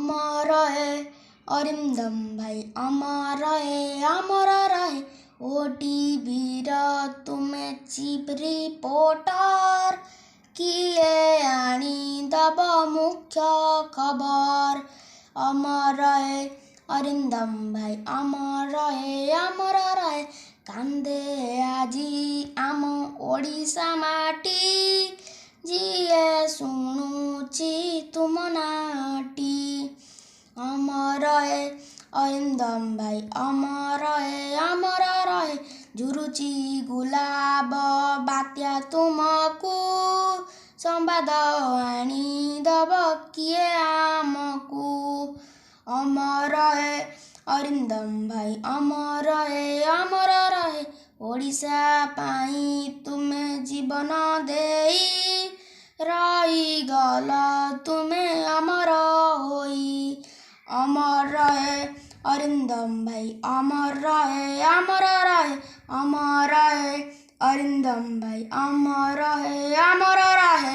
अमर रहे अरिंदम भाई, अमर रहे ओटीवीर तुमे चीफ रिपोर्टर, किए आनीदब मुख्य खबर। अमर रहे अरिंदम भाई, अमर रहे कांदे आजी आम ओडिशा माटी, जिए शुणुची तुम नाटी। अमर रहे अरिंदम भाई, अमर रहे झुरुची गुलाब बात्या तुमको, संवाद आनीदब किए आमको। अमर रहे अरिंदम भाई, अमर रहे ओडिशा पाई तुमे जीवन देई, रहीगल तुमे अमर होई। अमर रहे अरिंदम भाई, अमर रहे अरिंदम भाई, अमर रहे।